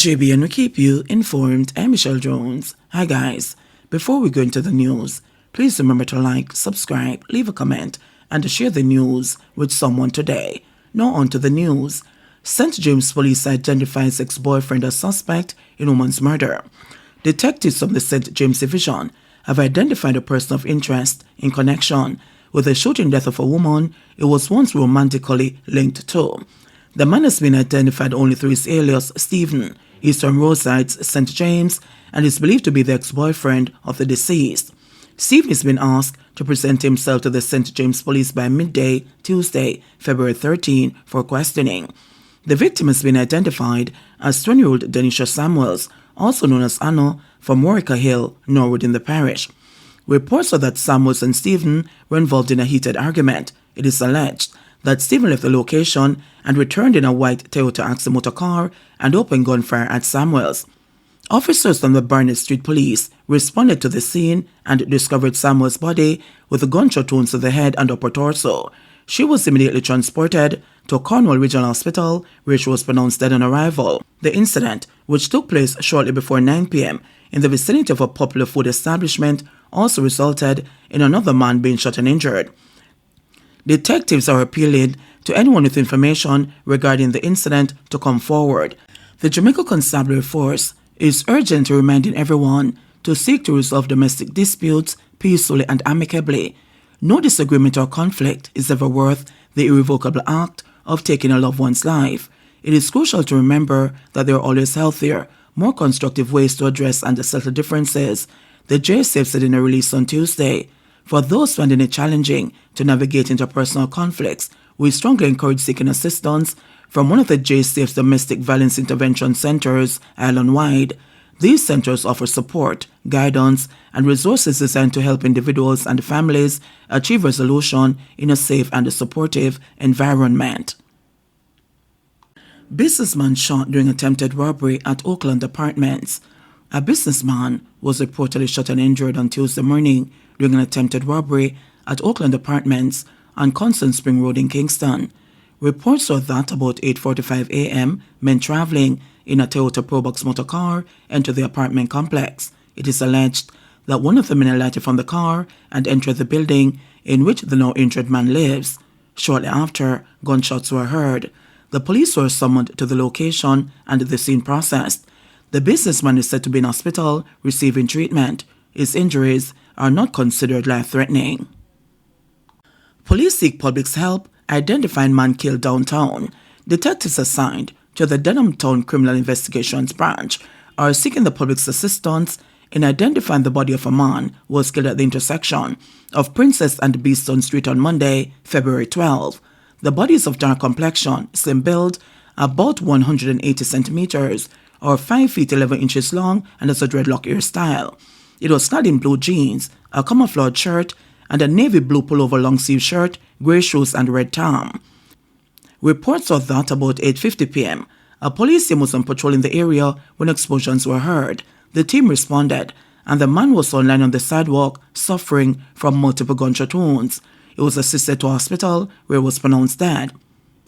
JBNN will keep you informed. I'm Michelle Jones. Hi guys, before we go into the news, please remember to like, subscribe, leave a comment, and to share the news with someone today. Now on to the news. St. James Police identifies ex-boyfriend as suspect in woman's murder. Detectives from the St. James Division have identified a person of interest in connection with the shooting death of a woman it was once romantically linked to. The man has been identified only through his alias Stephen. He's from Rosides, St. James, and is believed to be the ex-boyfriend of the deceased. Stephen has been asked to present himself to the St. James Police by midday Tuesday, February 13, for questioning. The victim has been identified as 20-year-old Denisha Samuels, also known as Anno, from Warwicker Hill, Norwood in the parish. Reports are that Samuels and Stephen were involved in a heated argument. It is alleged that Stephen left the location and returned in a white Toyota Axle motor car and opened gunfire at Samuels. Officers from the Barnett Street Police responded to the scene and discovered Samuels' body with gunshot wounds to the head and upper torso. She was immediately transported to Cornwall Regional Hospital, where she was pronounced dead on arrival. The incident, which took place shortly before 9 p.m. in the vicinity of a popular food establishment, also resulted in another man being shot and injured. Detectives are appealing to anyone with information regarding the incident to come forward. The Jamaica Constabulary Force is urgently reminding everyone to seek to resolve domestic disputes peacefully and amicably. No disagreement or conflict is ever worth the irrevocable act of taking a loved one's life. It is crucial to remember that there are always healthier, more constructive ways to address and settle differences, the JSF said in a release on Tuesday. For those finding it challenging to navigate interpersonal conflicts, we strongly encourage seeking assistance from one of the JSAF's domestic violence intervention centers island-wide. These centers offer support, guidance, and resources designed to help individuals and families achieve resolution in a safe and supportive environment. Businessman shot during attempted robbery at Oakland Apartments. A businessman was reportedly shot and injured on Tuesday morning during an attempted robbery at Oakland Apartments on Constant Spring Road in Kingston. Reports are that about 8:45 a.m., men traveling in a Toyota Probox motor car entered the apartment complex. It is alleged that one of the men alighted from the car and entered the building in which the now injured man lives. Shortly after, gunshots were heard. The police were summoned to the location and the scene processed. The businessman is said to be in hospital receiving treatment. His injuries are not considered life-threatening. Police seek public's help identifying man killed downtown. Detectives assigned to the Denham Town Criminal Investigations Branch are seeking the public's assistance in identifying the body of a man who was killed at the intersection of Princess and Beeston Street on Monday, February 12. The body is of dark complexion, slim build, about 180 centimeters, or 5 feet 11 inches long, and has a dreadlock hairstyle. It was clad in blue jeans, a camouflage shirt, and a navy blue pullover long-sleeve shirt, grey shoes, and red tam. Reports are that about 8:50 p.m., a police team was on patrol in the area when explosions were heard. The team responded, and the man was found lying on the sidewalk, suffering from multiple gunshot wounds. He was assisted to a hospital, where he was pronounced dead.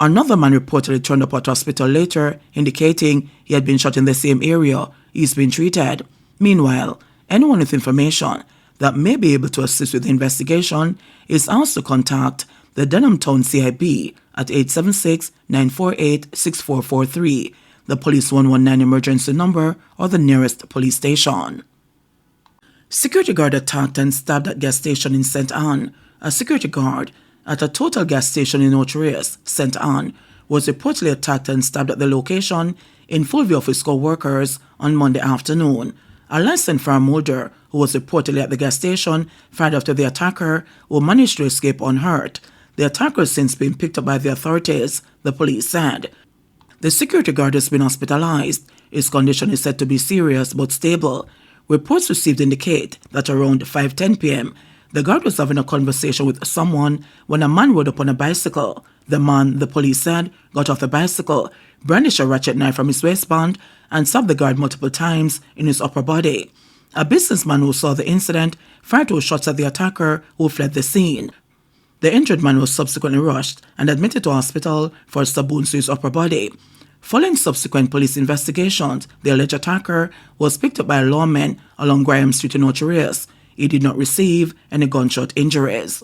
Another man reportedly turned up at hospital later, indicating he had been shot in the same area. He's been treated. Meanwhile, anyone with information that may be able to assist with the investigation is asked to contact the Denham Town CIB at 876-948-6443, the Police 119 emergency number, or the nearest police station. Security guard attacked and stabbed at gas station in St. Anne. A security guard at a Total gas station in Otrias, St. Anne, was reportedly attacked and stabbed at the location in full view of his co-workers on Monday afternoon. A licensed farm holder who was reportedly at the gas station fired after the attacker, who managed to escape unhurt. The attacker has since been picked up by the authorities, the police said. The security guard has been hospitalized. His condition is said to be serious but stable. Reports received indicate that around 5:10 p.m., the guard was having a conversation with someone when a man rode up on a bicycle. The man, the police said, got off the bicycle, brandished a ratchet knife from his waistband, and stabbed the guard multiple times in his upper body. A businessman who saw the incident fired 2 shots at the attacker, who fled the scene. The injured man was subsequently rushed and admitted to hospital for stab wounds to his upper body. Following subsequent police investigations, the alleged attacker was picked up by lawmen along Graham Street in Ocho Rios. He did not receive any gunshot injuries.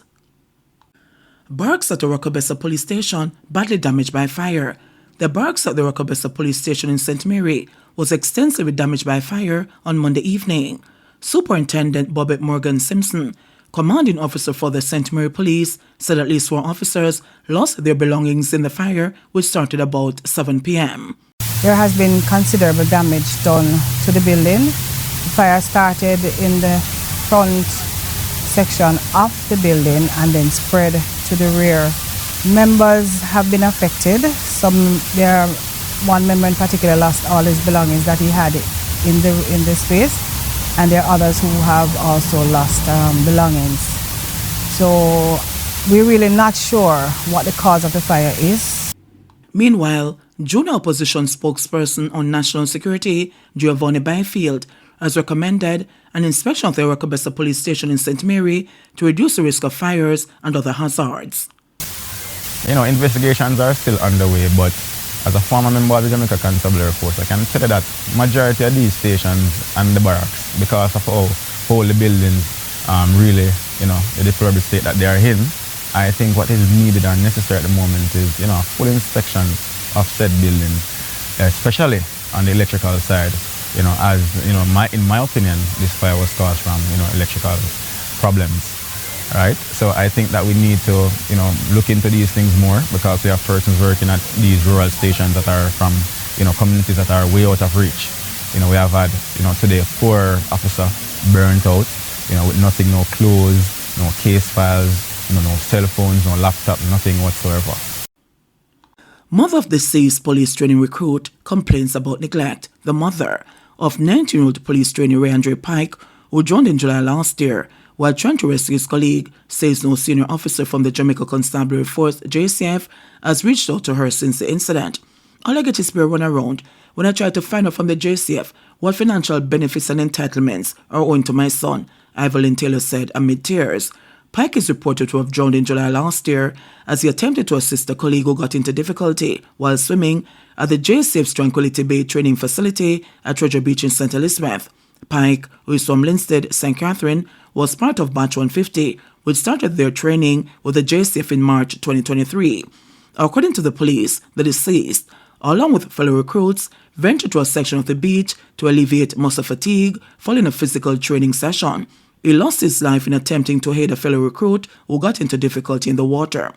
Barracks at the Rockabessa Police Station badly damaged by fire. The barracks at the Rockabessa Police Station in St. Mary was extensively damaged by fire on Monday evening. Superintendent Bobette Morgan Simpson, commanding officer for the St. Mary Police, said at least 4 officers lost their belongings in the fire, which started about 7 p.m. There has been considerable damage done to the building. The fire started in the front section of the building and then spread to the rear. Members have been affected. One member in particular lost all his belongings that he had in the space, and there are others who have also lost belongings. So we're really not sure what the cause of the fire is. Meanwhile, junior opposition spokesperson on national security, Giovanni Byfield, has recommended an inspection of the Rockabessa Police Station in St. Mary to reduce the risk of fires and other hazards. Investigations are still underway, but as a former member of the Jamaica Constabulary Force, I can tell you that majority of these stations and the barracks, because of how whole the buildings really, the deplorable state that they are in, I think what is needed and necessary at the moment is, full inspection of said buildings, especially on the electrical side. In my opinion, this fire was caused from, electrical problems. Right, so I think that we need to, look into these things more, because we have persons working at these rural stations that are from, communities that are way out of reach. We have had, today 4 officers burnt out, with nothing, no clothes, no case files, no cell phones, no laptop, nothing whatsoever. Mother of deceased police training recruit complains about neglect. The mother of 19-year-old police trainee Ray Andre Pike, who joined in July last year, while trying to rescue his colleague, says no senior officer from the Jamaica Constabulary Force, JCF, has reached out to her since the incident. All I get is spear run around when I try to find out from the JCF what financial benefits and entitlements are owing to my son, Evelyn Taylor said amid tears. Pike is reported to have drowned in July last year as he attempted to assist a colleague who got into difficulty while swimming at the JCF's Tranquility Bay training facility at Treasure Beach in St. Elizabeth. Pike, who is from Linstead, St. Catherine, was part of Batch 150, which started their training with the JCF in March 2023. According to the police, the deceased, along with fellow recruits, ventured to a section of the beach to alleviate muscle fatigue following a physical training session. He lost his life in attempting to aid a fellow recruit who got into difficulty in the water.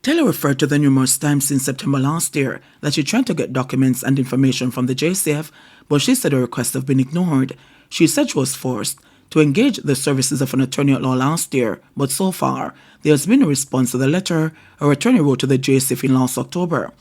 Taylor referred to the numerous times since September last year that she tried to get documents and information from the JCF, but she said her requests have been ignored. She said she was forced to engage the services of an attorney at law last year, but so far, there has been no response to the letter her attorney wrote to the JCF in last October.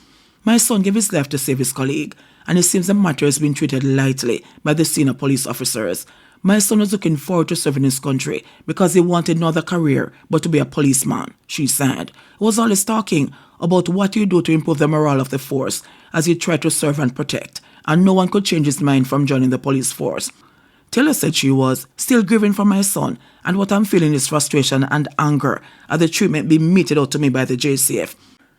My son gave his life to save his colleague, and it seems the matter has been treated lightly by the senior police officers. My son was looking forward to serving his country because he wanted no other career but to be a policeman, she said. He was always talking about what you do to improve the morale of the force as he tried to serve and protect, and no one could change his mind from joining the police force. Taylor said she was still grieving for my son, and what I'm feeling is frustration and anger at the treatment being meted out to me by the JCF.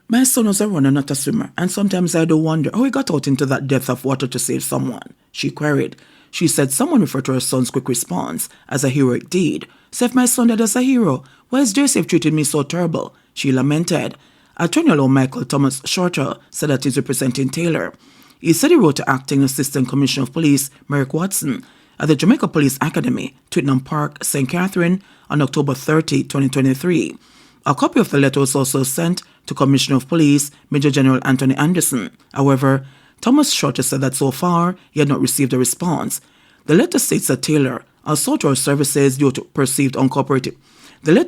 My son was a runner, not a swimmer, and sometimes I do wonder how he got out into that depth of water to save someone, she queried. She said someone referred to her son's quick response as a heroic deed. So if my son died as a hero, why is JCF treating me so terrible? She lamented. Attorney General Michael Thomas Shorter said that he's representing Taylor. He said he wrote to Acting Assistant Commissioner of Police Merrick Watson at the Jamaica Police Academy, Twickenham Park, St. Catherine, on October 30, 2023. A copy of the letter was also sent to Commissioner of Police Major General Anthony Anderson. However, Thomas Shorter said that so far he had not received a response. The letter states that Taylor has sought our services due to perceived uncooperative. Due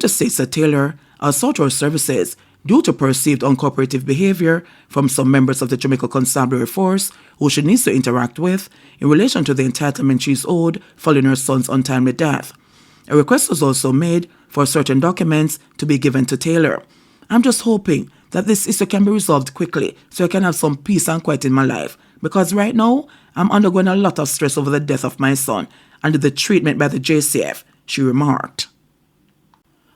to perceived uncooperative behavior from some members of the Jamaica Constabulary Force who she needs to interact with in relation to the entitlement she is owed following her son's untimely death. A request was also made for certain documents to be given to Taylor. I'm just hoping that this issue can be resolved quickly so I can have some peace and quiet in my life, because right now I'm undergoing a lot of stress over the death of my son and the treatment by the JCF, she remarked.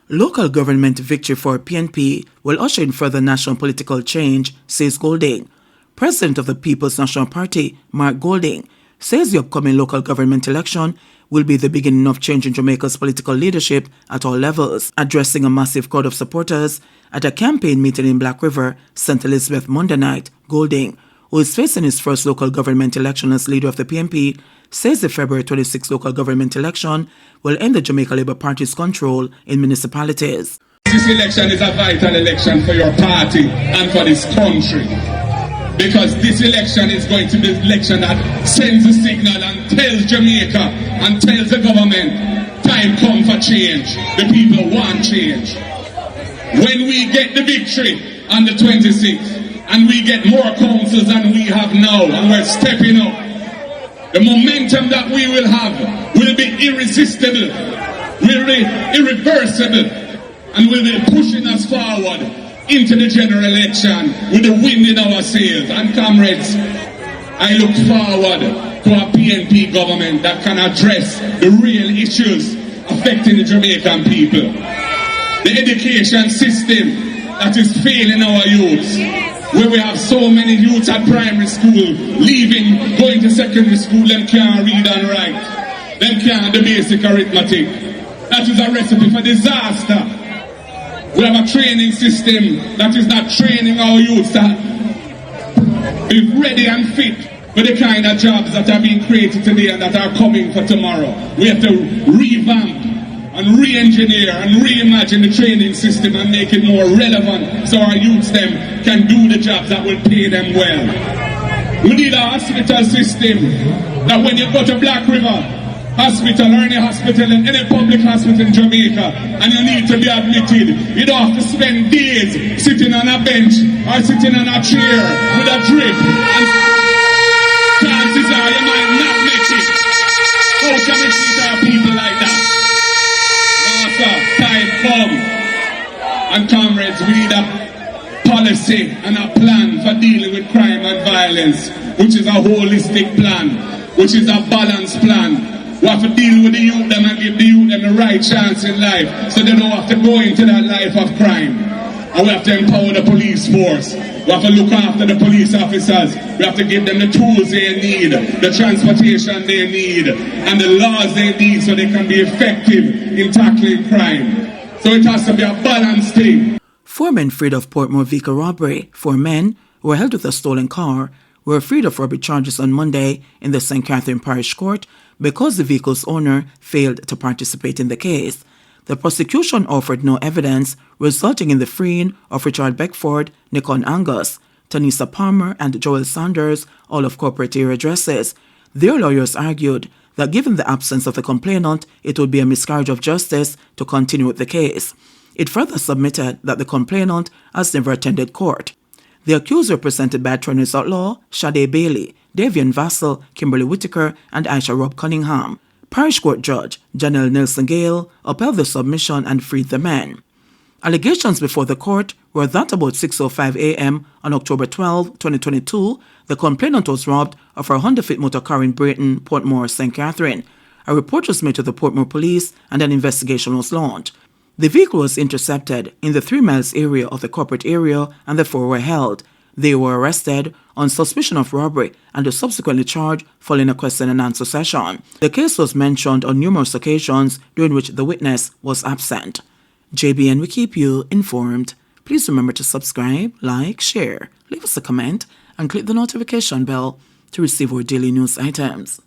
Local government victory for PNP will usher in further national political change, says Golding. President of the People's National Party, Mark Golding, says the upcoming local government election will be the beginning of change in Jamaica's political leadership at all levels. Addressing a massive crowd of supporters at a campaign meeting in Black River, St. Elizabeth Monday night, Golding, who is facing his first local government election as leader of the PNP, says the February 26 local government election will end the Jamaica Labour Party's control in municipalities. This election is a vital election for your party and for this country. Because this election is going to be the election that sends a signal and tells Jamaica and tells the government, time come for change. The people want change. When we get the victory on the 26th, and we get more councils than we have now, and we're stepping up, the momentum that we will have will be irresistible, will be irreversible, and will be pushing us forward into the general election with the wind in our sails. And comrades, I look forward to a PNP government that can address the real issues affecting the Jamaican people. The education system that is failing our youths, where we have so many youths at primary school leaving, going to secondary school, them can't read and write, them can't do basic arithmetic. That is a recipe for disaster. We have a training system that is not training our youths to be ready and fit for the kind of jobs that are being created today and that are coming for tomorrow. We have to revamp and re-engineer and reimagine the training system and make it more relevant so our youths them can do the jobs that will pay them well. We need a hospital system that when you go to Black River Hospital or any hospital, any public hospital in Jamaica, and you need to be admitted, you don't have to spend days sitting on a bench or sitting on a chair with a drip, and chances are you might not make it. How can we treat our people like that? No, sir, time come. And comrades, we need a policy and a plan for dealing with crime and violence, which is a holistic plan, which is a balanced plan. We have to deal with the youth them and give the youth them the right chance in life so they don't have to go into that life of crime. And we have to empower the police force. We have to look after the police officers. We have to give them the tools they need, the transportation they need, and the laws they need so they can be effective in tackling crime. So it has to be a balanced thing. 4 men freed of Portmore vehicle robbery. 4 men who were held with a stolen car were freed of robbery charges on Monday in the St. Catherine Parish Court because the vehicle's owner failed to participate in the case. The prosecution offered no evidence, resulting in the freeing of Richard Beckford, Nikon Angus, Tanisa Palmer, and Joel Sanders, all of corporate area addresses. Their lawyers argued that given the absence of the complainant, it would be a miscarriage of justice to continue with the case. It further submitted that the complainant has never attended court. The accused were presented by attorneys at law Sade Bailey, Davian Vassell, Kimberly Whitaker, and Aisha Rob Cunningham. Parish Court Judge Janelle Nelson Gale upheld the submission and freed the men. Allegations before the court were that about 6:05 a.m. on October 12, 2022, the complainant was robbed of her Honda-Fit motor car in Brayton, Portmore, St. Catherine. A report was made to the Portmore police and an investigation was launched. The vehicle was intercepted in the 3 miles area of the corporate area and the 4 were held. They were arrested on suspicion of robbery and were subsequently charged following a question and answer session. The case was mentioned on numerous occasions during which the witness was absent. JBN will keep you informed. Please remember to subscribe, like, share, leave us a comment, and click the notification bell to receive our daily news items.